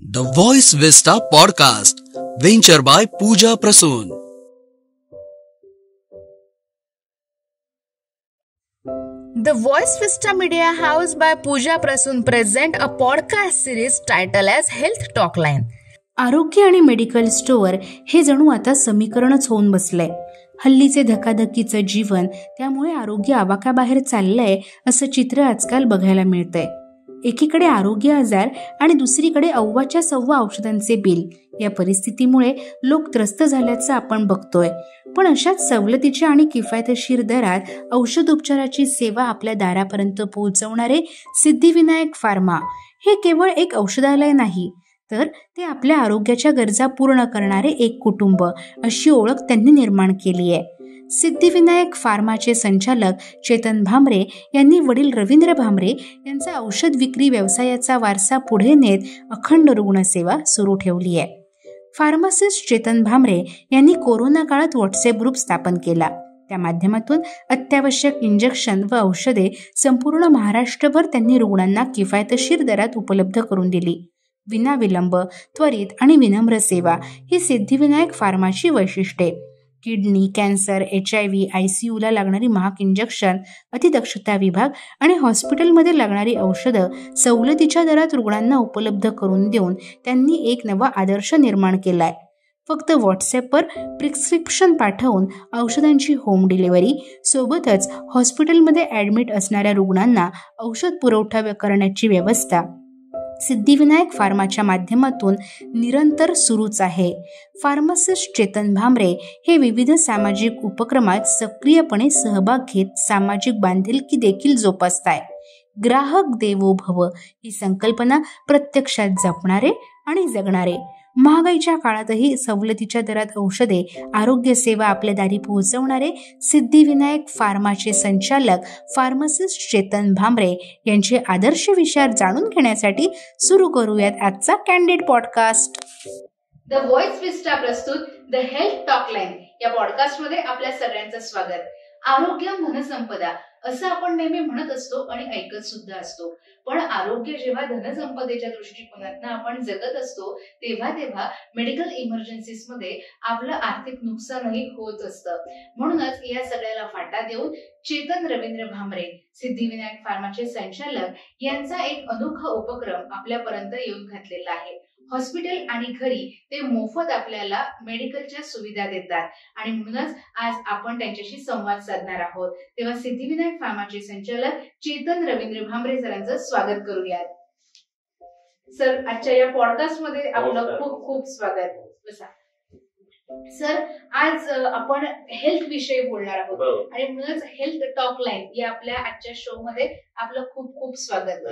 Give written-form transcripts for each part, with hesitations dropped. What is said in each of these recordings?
The Voice Vista Podcast, venture by Pooja Prasoon. The Voice Vista Media House by Pooja Prasoon present a podcast series titled as Health Talk Line. आरोग्य आणि medical store हे जणू आता समीकरणच होऊन बसलंय. हल्लीचे धकाधकीचं जीवन, त्यामुळे आरोग्य आवाक्याबाहेर चाललंय असं चित्र आजकाल बघायला मिळतंय. एकीकडे आरोग्य आजार आणि दुसरीकडे अव्वाच्या सव्वा औषधांचे बिल. या परिस्थितीमुळे लोक त्रस्त झाल्याचं आपण बघतोय. पण अशाच सवलतीच्या आणि किफायतशीर दरात औषधोपचाराची सेवा आपल्या दारापर्यंत पोहोचवणारे सिद्धिविनायक फार्मा हे केवळ एक औषधालय नाही, तर ते आपल्या आरोग्याच्या गरजा पूर्ण करणारे एक कुटुंब अशी ओळख त्यांनी निर्माण केली आहे. सिद्धिविनायक फार्माचे संचालक चेतन भामरे यांनी वडील रवींद्र भामरे यांचा औषध विक्री व्यवसायाचा वारसा पुढे नेत अखंड रुग्णसेवा सुरू ठेवली आहे. फार्मासिस्ट चेतन भामरे यांनी कोरोना काळात व्हॉट्सअप ग्रुप स्थापन केला. त्या माध्यमातून अत्यावश्यक इंजेक्शन व औषधे संपूर्ण महाराष्ट्रभर त्यांनी रुग्णांना किफायतशीर दरात उपलब्ध करून दिली. विनाविलंब, त्वरित आणि विनम्र सेवा ही सिद्धिविनायक फार्माची वैशिष्ट्ये. किडनी, कॅन्सर, HIV, ICU ला लागणारी महाग इंजेक्शन, अतिदक्षता विभाग आणि हॉस्पिटलमध्ये लागणारी औषधं सवलतीच्या दरात रुग्णांना उपलब्ध करून देऊन त्यांनी एक नवा आदर्श निर्माण केलाय. फक्त व्हॉट्सअपवर प्रिस्क्रिप्शन पाठवून औषधांची होम डिलिव्हरी, सोबतच हॉस्पिटलमध्ये ॲडमिट असणाऱ्या रुग्णांना औषध पुरवठा करण्याची व्यवस्था सिद्धिविनायक फार्माच्या माध्यमातून निरंतर सुरूच आहे. फार्मासिस्ट चेतन भामरे हे विविध सामाजिक उपक्रमात सक्रियपणे सहभाग घेत सामाजिक बांधिलकी देखील जोपासताय. ग्राहक देवो भव ही संकल्पना प्रत्यक्षात जपणारे आणि जगणारे, महागाईच्या काळातही सवलतीच्या दरात औषधे, आरोग्य सेवा आपल्या दारी पोहोचवणारे सिद्धिविनायक फार्माचे संचालक फार्मासिस्ट चेतन भामरे यांचे आदर्श विचार जाणून घेण्यासाठी सुरू करूयात आजचा कॅन्डिड पॉडकास्ट. द व्हॉइस विस्टा प्रस्तुत द हेल्थ टॉक लाईन या पॉडकास्ट मध्ये आपल्या सगळ्यांचं स्वागत. आरोग्य धनसंपदा असं आपण नेहमी म्हणत असतो आणि ऐकत सुद्धा असतो, पण आरोग्य जेव्हा धनसंपदेच्या दृष्टिकोनातून आपण जगत असतो तेव्हा मेडिकल इमर्जन्सीज मध्ये आपलं आर्थिक नुकसानही होत असतं. म्हणूनच या सगळ्याला फाटा देऊन चेतन रवींद्र भामरे, सिद्धिविनायक फार्माचे संचालक यांचा एक अनोखा उपक्रम आपल्यापर्यंत येऊन घातलेला आहे. हॉस्पिटल आणि घरी ते मोफत आपल्याला मेडिकलच्या सुविधा देतात आणि म्हणूनच आज आपण त्यांच्याशी संवाद साधणार आहोत. तेव्हा सिद्धिविनायक फार्माचे संचालक चेतन रवींद्र भामरे सरांचं स्वागत करूयात. सर, आजच्या या पॉडकास्ट मध्ये आपलं खूप खूप स्वागत. सर, आज आपण हेल्थ विषयी बोलणार आहोत आणि म्हणूनच हेल्थ टॉक लाईन या आपल्या आजच्या शो मध्ये आपलं खूप खूप स्वागत.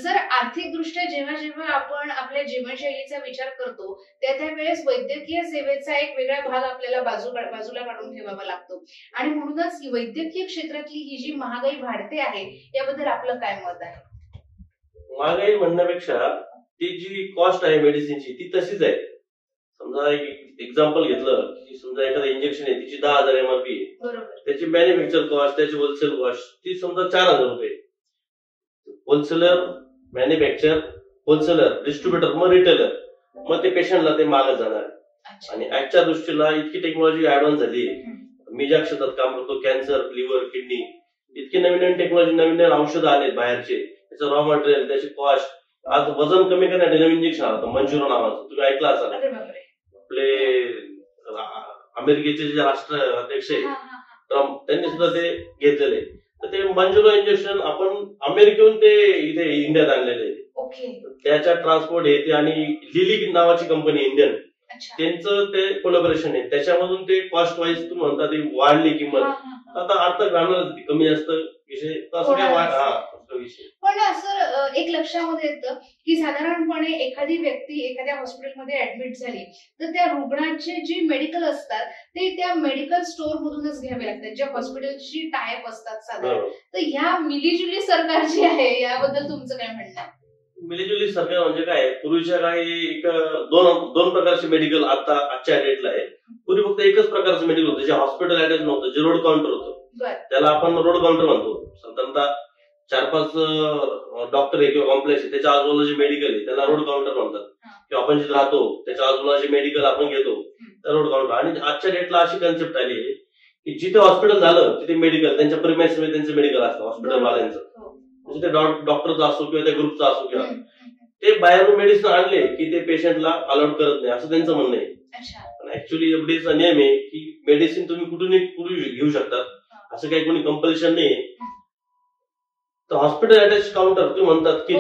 सर, आर्थिक दृष्ट्या जेव्हा जेव्हा आपण आपल्या जीवनशैलीचा विचार करतो त्यावेळेस वैद्यकीय सेवेचा एक वेगळा भाग आपल्याला बाजूला काढून ठेवावा लागतो आणि म्हणूनच वैद्यकीय क्षेत्रातली ही जी महागाई वाढते आहे याबद्दल आपलं काय मत आहे? महागाई म्हणण्यापेक्षा ती जी कॉस्ट आहे मेडिसिनची ती तशीच आहे. समजा एक एक्झाम्पल घेतलं की समजा एखादं इंजेक्शन आहे तिची 10,000 MRP आहे, त्याची मॅन्युफॅक्चर कॉस्ट, त्याची होलसेल कॉस्ट ती समजा 4,000 रुपये. होलसेलर, मॅन्युफॅक्चर, होलसेलर, डिस्ट्रीब्युटर, मग रिटेलर, मग ते पेशंटला ते मागत जाणार. आणि आजच्या दृष्टीला इतकी टेक्नॉलॉजी ऍडव्हान्स झाली. मी ज्या क्षेत्रात काम करतो, कॅन्सर, लिव्हर, किडनी, इतकी नवीन नवीन टेक्नॉलॉजी, नवीन नवीन औषधं आले बाहेरचे, त्याचं रॉ मटेरियल, त्याची कॉस्ट. आज वजन कमी करण्यासाठी नवीन इंजेक्शन आलं मंजुरो नावाचं, तुम्ही ऐकलं असाल. आपले अमेरिकेचे जे राष्ट्राध्यक्ष आहे ट्रम्प, त्यांनी सुद्धा ते घेतलेले. तर ते मंजुरो इंजेक्शन आपण अमेरिकेहून ते इथे इंडियात आणलेले. त्याच्या ट्रान्सपोर्ट हे ते आणि लिली नावाची कंपनी इंडियन, त्यांचं ते कोलॅबोरेशन आहे. त्याच्यामधून ते कॉस्ट वाईज तुम्ही म्हणता ती वाढली किंमत. आता अर्थ घालणार कमी जास्त विषय विषय. पण सर, एक लक्षामध्ये येतं की साधारणपणे एखादी व्यक्ती एखाद्या हॉस्पिटलमध्ये ऍडमिट झाली तर त्या रुग्णाचे जे मेडिकल असतात ते त्या मेडिकल स्टोअर मधूनच घ्यावे लागतात, ज्या हॉस्पिटलची टायअप असतात साधारण. तर ह्या मिलीजुली सरकार जी आहे याबद्दल तुमचं काय म्हणणं आहे? मिलीजुली सरकार म्हणजे काय, पूर्वीच्या काळी एक दोन प्रकारचे मेडिकल आता आजच्या डेटला आहे. पूर्वी फक्त एकच प्रकारचं मेडिकल होतं जे हॉस्पिटल ऍड्रेस नव्हतं, जे रोड काउंटर होतं. त्याला आपण रोड काउंटर म्हणतो. साधारणतः 4-5 डॉक्टर आहे किंवा कॉम्प्लेक्स आहे त्याच्या आजूबाजूला जे मेडिकल आहे त्याला रोड काउंटर म्हणतात. आपण जिथे राहतो त्याच्या आजूबाजूला जे मेडिकल आपण घेतो त्या रोड काउंटर. आणि आजच्या डेटला अशी कन्सेप्ट आली आहे की जिथे हॉस्पिटल झालं तिथे मेडिकल, त्यांच्या प्रिमाइस मध्ये त्यांचं मेडिकल असतं हॉस्पिटल वाल्यांचं, म्हणजे ते डॉक्टरचा असो किंवा त्या ग्रुपचा असो किंवा ते बाहेरून मेडिसिन आणले की ते पेशंटला अलाउड करत नाही असं त्यांचं म्हणणं आहे. पण ऍक्च्युअली एफडीएचा नियम आहे की मेडिसिन तुम्ही कुठून घेऊ शकतात, असं काही कोणी कंपल्शन नाही. तर हॉस्पिटल अटॅच काउंटर तुम्ही म्हणतात की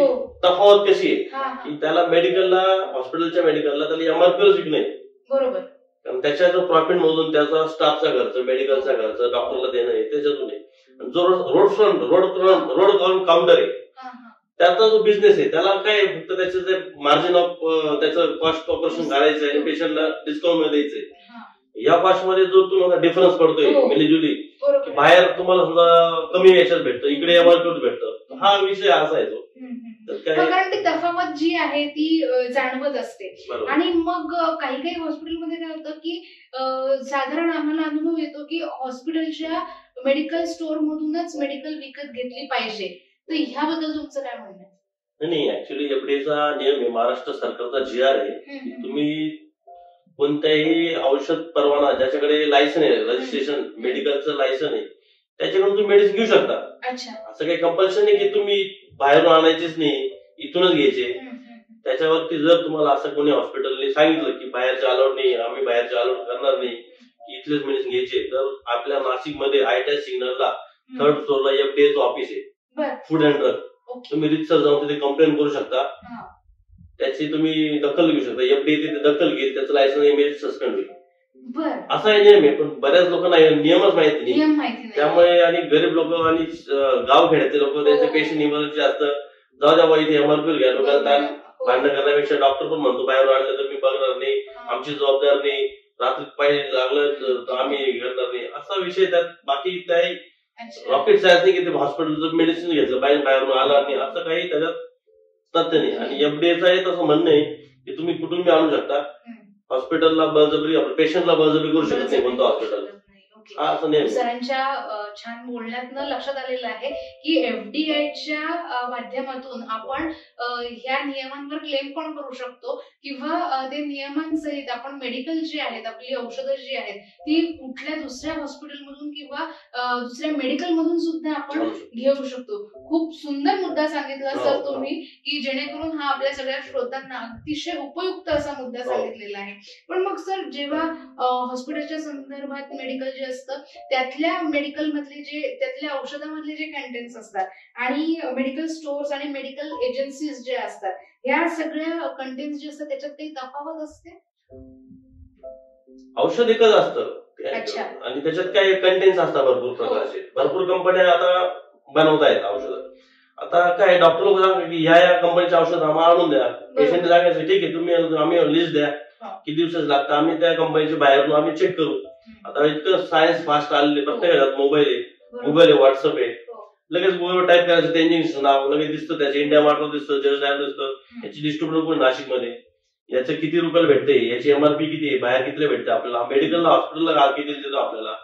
तफावत कशी आहे की त्याला मेडिकलला, हॉस्पिटलच्या मेडिकलला त्याला एमआरपीवर विकणं आहे. बरोबर. कारण त्याच्या जो प्रॉफिट मधून त्याचा स्टाफचा खर्च, मेडिकलचा खर्च, डॉक्टरला देणं आहे त्याच्यातून आहे. जो रोड काउंटर आहे त्याचा जो बिझनेस आहे त्याला काय फक्त त्याचं जे मार्जिन ऑफ त्याचं कॉस्ट ऑपरेशन काढायचं आहे आणि पेशंटला डिस्काउंट मध्ये द्यायचंय. या कॉस्ट मध्ये जो तुम्हाला डिफरन्स पडतोय मिलीजुली, बाहेर तुम्हाला समजा कमी याच्यात भेटतं, इकडे एमआरपीवर भेटतं, हा विषय असा आहे तो. कारण ती तफावत जी आहे ती जाणवत असते. आणि मग काही काही हॉस्पिटलमध्ये काय होतं की साधारण आम्हाला अनुभव येतो की हॉस्पिटलच्या मेडिकल स्टोअर मधूनच मेडिकल विकत घेतली पाहिजे. तर ह्याबद्दल तुमचं काय म्हणणं आहे? नाही, ऍक्च्युअली एफडीएचा नियम आहे, महाराष्ट्र सरकारचा जीआर आहे की तुम्ही कोणत्याही औषध परवाना ज्याच्याकडे लायसन आहे, रजिस्ट्रेशन मेडिकलचं लायसन आहे, त्याच्याकडून तुम्ही मेडिसिन घेऊ शकता. असं काही कंपल्शन नाही की तुम्ही बाहेरून आणायचेच नाही, इथूनच घ्यायचे. त्याच्यावरती जर तुम्हाला असं कोणी हॉस्पिटलने सांगितलं की बाहेरचे अलाउड नाही, आम्ही बाहेरचे अलाउड करणार नाही, की इथलेच मेडिसिन घ्यायचे, तर आपल्या नाशिकमध्ये आयटीआय सिग्नलला 3rd फ्लोअरला एफडीएचं ऑफिस आहे, फूड अँड ड्रग. तुम्ही रितसर जाऊन तिथे कंप्लेंट करू शकता, त्याची तुम्ही दखल घेऊ शकता. एफडीए तिथे दखल घेईल, त्याचं लायसन इमिजिएट सस्पेंड होईल. असा नियम आहे. पण बऱ्याच लोकांना नियमच माहिती नाही, त्यामुळे आणि गरीब लोक आणि गावखेड्यातले लोक त्यांचे पेशंट इमर्जन्सी असतं, जाऊ द्या बाई इथे एमआरपीवर घ्या, लोकांना भांडण करण्यापेक्षा डॉक्टर पण म्हणतो बाहेरून आणलं तर मी बघणार नाही, आमची जबाबदार नाही, रात्री पाहिजे लागलं तर आम्ही करणार नाही, असा विषय त्यात. बाकी काही रॉकेट सायन्स नाही की ते हॉस्पिटलचं मेडिसिन घेतलं पाहिजे बाहेरून आला नाही, असं काही त्याच्यात तथ्य नाही. आणि एफडीएचं आहे तसं म्हणणं आहे की तुम्ही कुठून बी आणू शकता, हॉस्पिटलला बळजबरी, आपल्या पेशंटला बळजबरी करू शकत नाही कोणतं हॉस्पिटल. सरांच्या छान बोलण्यातनं लक्षात आलेलं आहे की एफडीआयच्या माध्यमातून आपण ह्या नियमांवर क्लेम पण करू शकतो किंवा ते नियमांसहित आपण मेडिकल जी आहेत, आपली औषधं जी आहेत ती कुठल्या दुसऱ्या हॉस्पिटलमधून किंवा दुसऱ्या मेडिकल मधून सुद्धा आपण घेऊ शकतो. खूप सुंदर मुद्दा सांगितला सर तुम्ही की जेणेकरून हा आपल्या सगळ्या श्रोतांना अतिशय उपयुक्त असा मुद्दा सांगितलेला आहे. पण मग सर जेव्हा हॉस्पिटलच्या संदर्भात मेडिकल जे असतं त्यातल्या मेडिकल मधले जे, त्यातल्या औषधामधले जे कंटेंट्स असतात आणि मेडिकल स्टोअर्स आणि मेडिकल एजन्सीज जे असतात, या सगळ्या कंटेंट्स जे असतात त्याच्यात काही तफावत असते? औषध एकच असतं आणि त्याच्यात काही कंटेंट्स असतात भरपूर प्रकारचे. भरपूर कंपन्या आता बनवतायत औषधं. आता काय डॉक्टर लोक सांगतात की ह्या कंपनीचे औषध आम्हाला आणून द्या, पेशंट सांगायचं ठीक आहे तुम्ही आम्ही लिस्ट द्या, किती दिवसाच लागतं, आम्ही त्या कंपनीच्या बाहेरून आम्ही चेक करू. आता इतकं सायन्स फास्ट आलेले, प्रत्येक मोबाईल आहे, गुगल आहे, व्हॉट्सअप आहे, लगेच गुगलवर टाईप करायचं ते इंजिनचं नाव लगेच दिसतं, त्याचं इंडिया मार्टवर दिसतं, जस्ट डायल दिसतं, याची डिस्ट्रीब्युटर कोण नाशिकमध्ये, याचं किती रुपयाला भेटते, याची एमआरपी किती आहे, बाहेर कितीला भेटते, आपल्याला मेडिकलला हॉस्पिटलला किती देतो आपल्याला.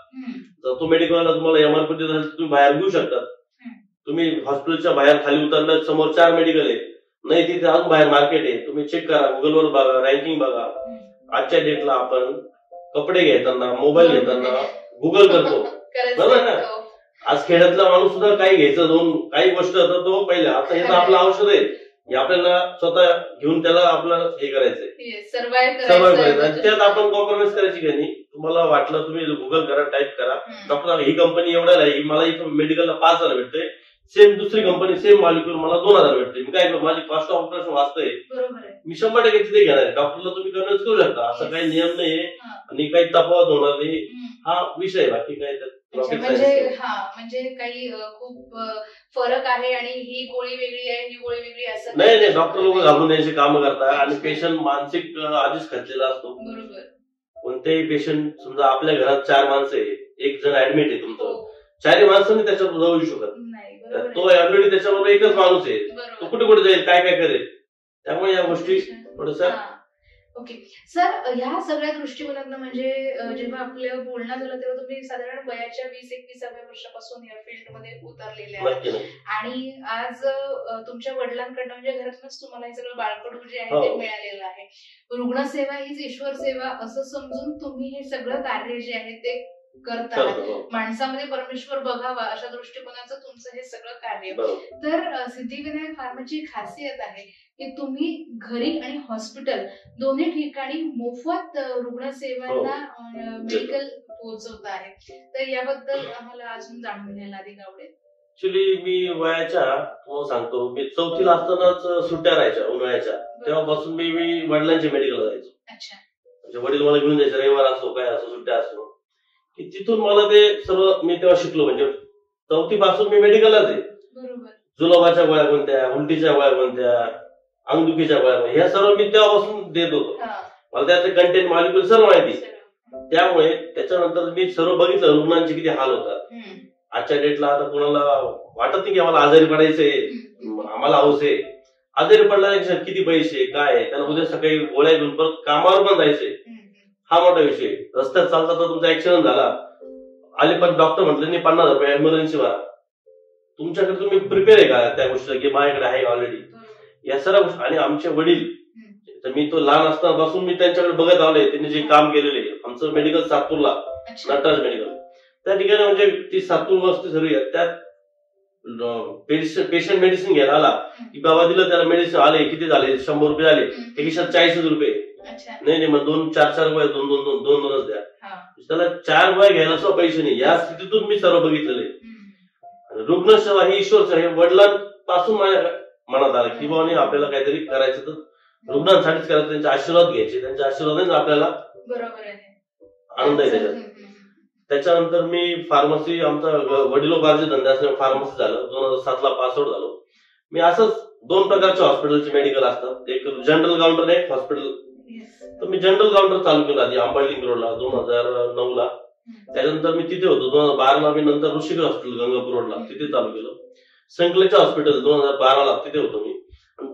जर तो मेडिकलला तुम्हाला एमआरपी देत असेल तर तुम्ही बाहेर घेऊ शकता. तुम्ही हॉस्पिटलच्या बाहेर खाली उतरलं, समोर 4 मेडिकल आहे, नाही तिथे अजून बाहेर मार्केट आहे, तुम्ही चेक करा, गुगलवर बघा, रँकिंग बघा. आजच्या डेटला आपण कपडे घेताना, मोबाईल घेताना गुगल करतो, बरोबर ना. आज खेड्यातला माणूस सुद्धा काही घ्यायचं, काही गोष्ट होतं तो पहिले, आता हे तर आपलं औषध आहे, हे आपल्याला स्वतः घेऊन त्याला आपल्याला हे करायचंय, सर्वाइव्ह करायचं. आणि त्यात आपण कॉम्प्रोमाइज करायची का नाही. तुम्हाला वाटलं तुम्ही गुगल करा, टाईप करा, डॉक्टर ही कंपनी एवढ्याला आहे, मला इथं मेडिकलला 5,000 भेटते, सेम दुसरी कंपनी सेम मॉलिक्युल मला 2,000 भेटते, मी काय करू, माझी कॉस्ट ऑफ ऑपरेशन वाचतंय, मी 100% तिथे घेणार आहे. डॉक्टरला तुम्ही कन्व्हिन्स करू शकता, असं काही नियम नाहीये आणि काही तफावत होणार नाही, हा विषय आहे. बाकी काय म्हणजे काही खूप फरक आहे आणि ही गोळी वेगळी आहे, ही गोळी वेगळी असं नाही. डॉक्टर लोक घाबरून द्यायचे काम करतात आणि पेशंट मानसिक आधीच खचलेला असतो. बरोबर. कोणतेही पेशंट, समजा आपल्या घरात 4 माणसं आहे, एक जण ऍडमिट आहे तुमचं, 4 माणसांनी त्याच्यावर जाऊ शकत नाही, तो ऑलरेडी त्याच्याबरोबर एकच माणूस आहे, तो कुठे कुठे जाईल, काय काय करेल, त्यामुळे या गोष्टी थोडस ओके सर, ह्या सगळ्या दृष्टिकोनातनं म्हणजे जेव्हा आपलं बोलणं झालं तेव्हा तुम्ही साधारण वयाच्या 20-21व्या वर्षापासून या फील्डमध्ये उतरलेले आहात आणि आज तुमच्या वडिलांकडनं म्हणजे घरातूनच तुम्हाला हे सगळं बाळकडू जे आहे ते मिळालेलं आहे. रुग्णसेवा हीच ईश्वर सेवा असं समजून तुम्ही हे सगळं कार्य जे आहे ते करतात. माणसामध्ये परमेश्वर बघावा अशा दृष्टिकोनाचं तुमचं हे सगळं कार्य. तर सिद्धिविनायक फार्माची खासियत आहे की तुम्ही घरी आणि हॉस्पिटल दोन्ही ठिकाणी मोफत रुग्णसेवांना मेडिकल पोहोचवत आहे. तर याबद्दल आम्हाला अजून जाणून घ्यायला अधिक आवडेल. ऍक्च्युली मी वयाच्या तुम्हाला सांगतो, मी 4थीला असतानाच सुट्ट्या राहायच्या उन्हाळ्याच्या, तेव्हापासून मी वडिलांच्या मेडिकलला जायचो. अच्छा. म्हणजे वडील मला घेऊन जायचे, रविवार असो काय असो सुट्ट्या असो, की तिथून मला ते सर्व मी तेव्हा शिकलो. म्हणजे 4थी पासून मी मेडिकललाच आहे. बरोबर. जुलाबाच्या गोळ्या कोणत्या, उलटीच्या गोळ्या कोणत्या, अंगदुखीच्या गोळ्या, ह्या सर्व मी तेव्हापासून देत होतो. मला त्याचे कंटेंट मॉलिक्युल सर्व माहिती. त्यामुळे त्याच्यानंतर मी सर्व बघितलं रुग्णांचे किती हाल होतात. आजच्या डेटला आता कोणाला वाटत नाही की आम्हाला आजारी पडायचंय, आम्हाला हौस आहे. आजारी पडल्यापेक्षा किती पैसे काय, त्याला उद्या सकाळी गोळ्या घेऊन परत कामावर पण जायचंय, हा मोठा विषय. रस्त्यात चालता तर तुमचा ऍक्सिडेंट झाला, आले पण डॉक्टर म्हटलं नाही 50,000 रुपये एमर्जन्सी भरा. तुमच्याकडे तुम्ही प्रिपेअर आहे का त्या गोष्टीला की माझ्याकडे आहे ऑलरेडी, या सर्व गोष्टी. आणि आमचे वडील, तर मी तो लहान असतानापासून मी त्यांच्याकडे बघत आलोय, त्यांनी जे काम केलेले. आमचं मेडिकल सातपूरला, नटराज मेडिकल, त्या ठिकाणी म्हणजे ती सातपूर वस्ती सर्व त्यात पेशंट मेडिसिन घ्यायला आला की बाबा दिलं त्याला मेडिसिन, आले किती झाले, 100 रुपये आले, एकीशात 40 रुपये. नाही मग 2-4 गोळ्या 2-2च द्या. त्याला 4 गोळ्या घ्यायला सुद्धा पैसे नाही. या स्थितीतून मी सर्व बघितलेले. रुग्णसेवा ही ईश्वर सेवा, वडिलांपासून माझ्या मनात आलं की बाबा आपल्याला काहीतरी करायचं तर रुग्णांसाठीच करायचं, त्यांचे आशीर्वाद घ्यायचे, त्यांच्या आशीर्वादानेच आपल्याला आनंद आहे त्याच्यात. त्याच्यानंतर मी फार्मसी, आमचा वडिलोपार्जित धंदा असल्यामुळे फार्मसी झालं. 2007ला पासआउट झालो. मी असंच 2 प्रकारचे हॉस्पिटलचे मेडिकल असतात, एक जनरल काउंटर एक हॉस्पिटल. तर मी जनरल काउंटर चालू केलं आधी अंबालिंग रोडला 2009ला. त्याच्यानंतर मी तिथे होतो. 2012ला मी नंतर ऋषिकेश हॉस्पिटल गंगापूर रोडला तिथे चालू केलं. संकलेच्या हॉस्पिटल 2012ला तिथे होतो मी.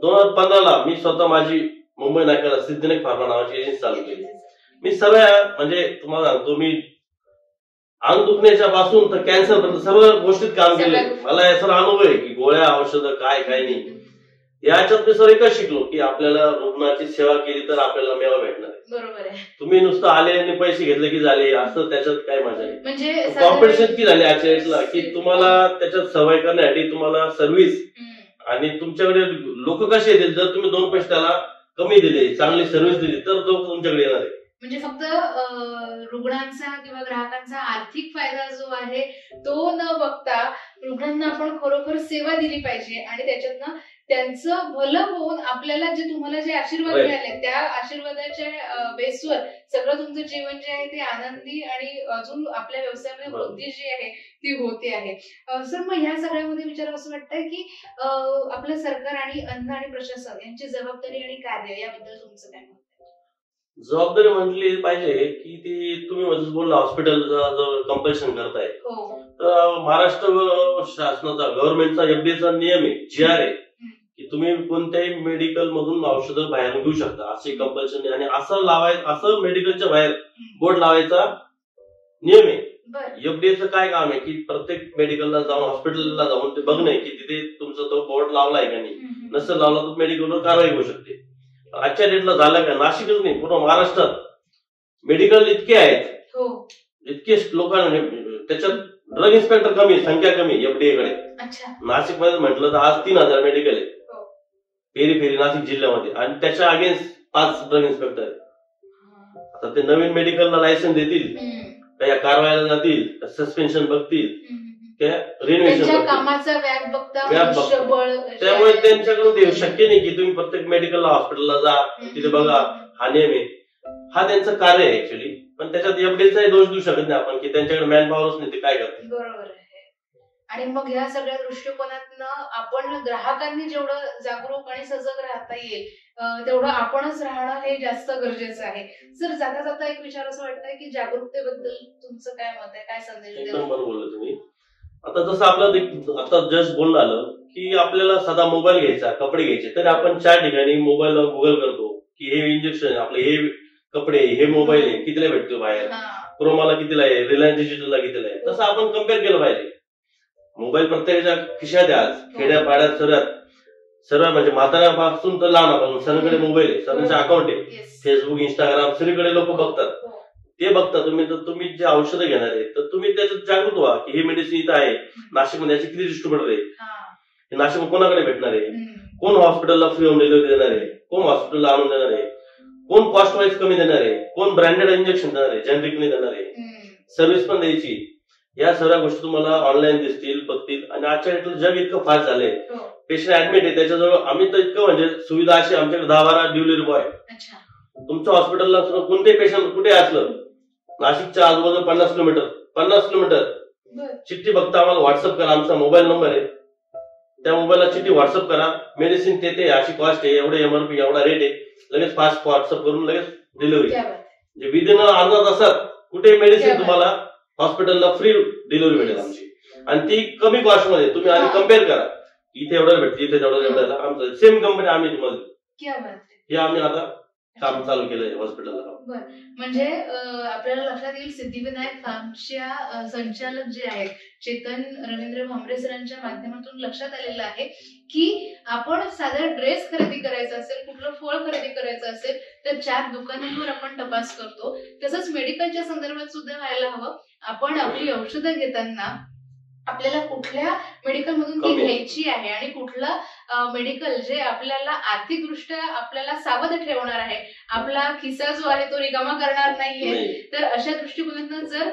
2015ला मी स्वतः माझी मुंबई नाक्याला सिद्धिविनायक फार्मा नावाची एजन्सी चालू केली. मी सगळ्या म्हणजे तुम्हाला सांगतो, मी अंग दुखण्याच्या पासून तर कॅन्सर पर्यंत सर्व गोष्टीत काम केलंय. मला याचा अनुभव आहे की गोळ्या औषधं काय काय नाही. याच्यात मी सर एकच शिकलो की आपल्याला रुग्णाची सेवा केली तर आपल्याला मेवा भेटणार. बरोबर आहे. तुम्ही नुसतं आले आणि पैसे घेतले की झाले असं त्याच्यात काय मजा नाही. म्हणजे कॉम्पिटिशन किती झाली आजच्या डेटला की तुम्हाला त्याच्यात सवय करण्यासाठी तुम्हाला सर्व्हिस आणि तुमच्याकडे लोक कसे येतील. जर तुम्ही 2 पैसे त्याला कमी दिले, चांगली सर्व्हिस दिली तर लोक तुमच्याकडे येणार आहे. म्हणजे फक्त रुग्णांचा किंवा ग्राहकांचा आर्थिक फायदा जो आहे तो न बघता रुग्णांना आपण खरोखर सेवा दिली पाहिजे आणि त्याच्यातनं त्यांचं भलं होऊन आपल्याला जे तुम्हाला जे आशीर्वाद मिळाले त्या आशीर्वादाच्या बेसवर सगळं तुमचं जीवन जे आहे ते आनंदी आणि अजून आपल्या व्यवसायामध्ये वृद्धी जी आहे ती होते आहे. सर, मग ह्या सगळ्यामध्ये विचार असं वाटतंय की आपलं सरकार आणि अन्न आणि प्रशासन यांची जबाबदारी आणि कार्य याबद्दल तुमचं काय मत? जबाबदारी म्हटली पाहिजे की ती तुम्ही बोलला हॉस्पिटलचा जर कंपल्शन करताय तर महाराष्ट्र शासनाचा गव्हर्नमेंटचा एफडीएचा नियम आहे, GR आहे की तुम्ही कोणत्याही मेडिकल मधून औषधं बाहेर घेऊ शकता, अशी कंपल्शन आहे. आणि असं लावायचं, असं मेडिकलच्या बाहेर बोर्ड लावायचा नियम आहे. एफडीएचं काय काम आहे की प्रत्येक मेडिकलला जाऊन हॉस्पिटलला जाऊन ते बघणे की तिथे तुमचा तो बोर्ड लावलाय का नाही. नसेल लावला तर मेडिकलवर कारवाई होऊ शकते. आजच्या डेटला झालं का, नाशिकच नाही पूर्ण महाराष्ट्रात मेडिकल इतके आहेत, इतके लोकांना त्याच्यात ड्रग इन्स्पेक्टर कमी, संख्या कमी एफडीए कडे. नाशिक मध्ये म्हटलं तर आज 3000 मेडिकल आहे फेरी नाशिक जिल्ह्यामध्ये आणि त्याच्या अगेन्स्ट 5 ड्रग इन्स्पेक्टर आहेत. आता ते नवीन मेडिकलला लायसन्स देतील, त्या कारवाईला जातील, सस्पेन्शन बघतील, रिनोव्हेशन कामाचा व्याप बघता. त्यामुळे त्यांच्याकडून ते शक्य नाही की तुम्ही प्रत्येक मेडिकलला हॉस्पिटलला जा तिथे बघा, हा नियम आहे. हा त्यांचं कार्य आहे ऍक्च्युअली. पण त्याच्यात एफडीएचाही दोष देऊ शकत नाही आपण की त्यांच्याकडे मॅन पॉवरच नाही, ते काय करतात. बरोबर आहे. आणि मग ह्या सगळ्या दृष्टिकोनातनं आपण ग्राहकांनी जेवढं जागरूक आणि सजग राहता येईल तेवढं आपणच राहणं हे जास्त गरजेचं आहे. सर, जाता जाता एक विचार असं वाटतंय की जागरूकतेबद्दल तुमचं काय मत आहे, काय संदेश द्याल? एकदम बरोबर बोलला तुम्ही. आता जसं आपलं आता जस्ट बोलणं आलं की आपल्याला साधा मोबाईल घ्यायचा, कपडे घ्यायचे, तर आपण 4 ठिकाणी मोबाईलवर गुगल करतो, की हे इंजेक्शन, आपले हे कपडे, हे मोबाईल आहे कितीला भेटतो बाहेर, क्रोमाला कितीला आहे, रिलायन्स डिजिटलला कितीला आहे, तसं आपण कम्पेअर केलं पाहिजे. मोबाईल प्रत्येकाच्या खिशात आहे आज, खेड्यापाड्यात सर्व म्हणजे म्हाताऱ्यापासून तर लहानापासून सगळीकडे मोबाईल आहे, सगळ्यांचे अकाउंट आहे, फेसबुक, इंस्टाग्राम सगळीकडे लोक बघतात. ते बघता तुम्ही जे औषधं घेणार आहे तर तुम्ही त्याच्यात जागृत व्हा की हे मेडिसिन इथं आहे, नाशिकमध्ये याचे किती डिस्ट्रीब्युटर आहे, हे नाशिक कोणाकडे भेटणार आहे, कोण हॉस्पिटलला फ्री होम डिलिव्हरी देणार आहे, कोण हॉस्पिटलला आणून देणार आहे, कोण कॉस्ट वाईज कमी देणार आहे, कोण ब्रँडेड इंजेक्शन देणार आहे, जेनरिक नाही देणार आहे, सर्व्हिस पण द्यायची. या सगळ्या गोष्टी तुम्हाला ऑनलाईन दिसतील, बघतील. आणि आजच्या डेटला जग इतकं फास्ट झालंय, पेशंट ऍडमिट आहे त्याच्याजवळ आम्ही तर इतकं म्हणजे सुविधा अशी आमच्याकडे 10-12 डिलिव्हरी बॉय. तुमच्या हॉस्पिटलला कोणतेही पेशंट कुठे असलं, नाशिकच्या आजूबाजूला 50 किलोमीटर चिठ्ठी बघता आम्हाला व्हॉट्सअप करा, आमचा मोबाईल नंबर आहे, त्या मोबाईलला चिठ्ठी व्हॉट्सअप करा, मेडिसिन ते अशी कॉस्ट आहे, एवढे MRP, एवढा रेट आहे, लगेच फास्ट व्हॉट्सअप करून लगेच डिलिव्हरी. म्हणजे विदिन अर्धा तासात कुठे मेडिसिन तुम्हाला हॉस्पिटलला फ्री डिलिव्हरी भेटेल आमची, आणि ती कमी कॉस्ट मध्ये. तुम्ही आधी कम्पेअर करा, इथे एवढं भेटते, इथे तेवढं एवढ्याला. आमचं सेम कंपनी आम्ही तुम्हाला हे आम्ही आता काम चालू केलंय हॉस्पिटलला. म्हणजे आपल्याला लक्षात येईल सिद्धिविनायक फार्मच्या संचालक जे आहेत चेतन रवींद्र भांबरे सरांच्या माध्यमातून लक्षात आलेलं आहे की आपण साधारण ड्रेस खरेदी करायचा असेल, कुठलं फळ खरेदी करायचं असेल तर 4 दुकानांवर आपण तपास करतो. तसंच मेडिकलच्या संदर्भात सुद्धा व्हायला हवं. आपण आपली औषधं घेताना आपल्याला कुठल्या मेडिकल मधून ती घ्यायची आहे आणि कुठलं मेडिकल जे आपल्याला आर्थिकदृष्ट्या आपल्याला सावध ठेवणार आहे, आपला खिसा जो आहे तो रिकामा करणार नाहीये. तर अशा दृष्टिकोनातून जर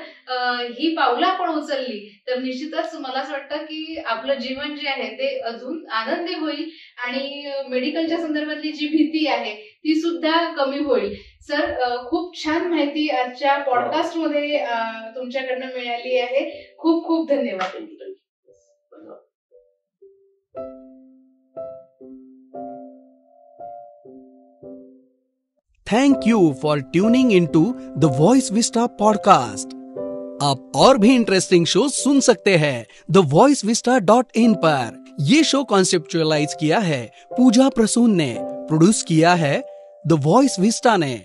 ही पावलं आपण उचलली तर निश्चितच मला असं वाटतं की आपलं जीवन जे आहे ते अजून आनंदी होईल आणि मेडिकलच्या संदर्भातली जी भीती आहे ती सुद्धा कमी होईल. सर, खूप छान माहिती आजच्या पॉडकास्ट मध्ये तुमच्याकडनं मिळाली आहे. खूप खूप धन्यवाद. Thank you for tuning into the voice vista podcast. आप और भी इंटरेस्टिंग शो सुन सकते हैं thevoicevista.in पर. ये शो कॉन्सेप्चुअलाइज किया है पूजा प्रसून ने, प्रोड्यूस किया है द वॉइस विस्टा ने.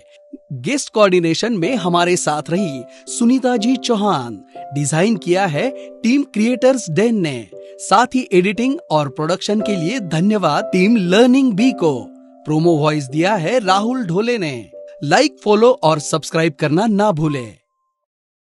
गेस्ट कोऑर्डिनेशन में हमारे साथ रही सुनीता जी चौहान. डिजाइन किया है टीम क्रिएटर्स डेन ने. साथ ही एडिटिंग और प्रोडक्शन के लिए धन्यवाद टीम लर्निंग बी को. प्रोमो वॉइस दिया है राहुल ढोले ने. लाइक, फॉलो और सब्सक्राइब करना ना भूलें.